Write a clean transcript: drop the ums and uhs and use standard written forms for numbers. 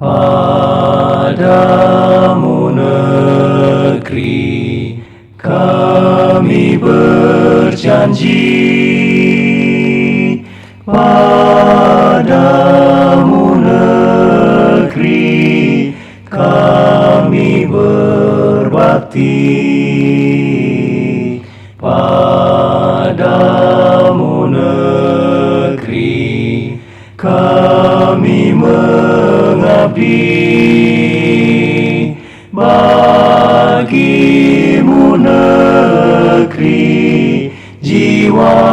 Padamu negeri kami berjanji, padamu negeri kami berbakti, padamu negeri kami mengabdi. Bagimu negeri jiwa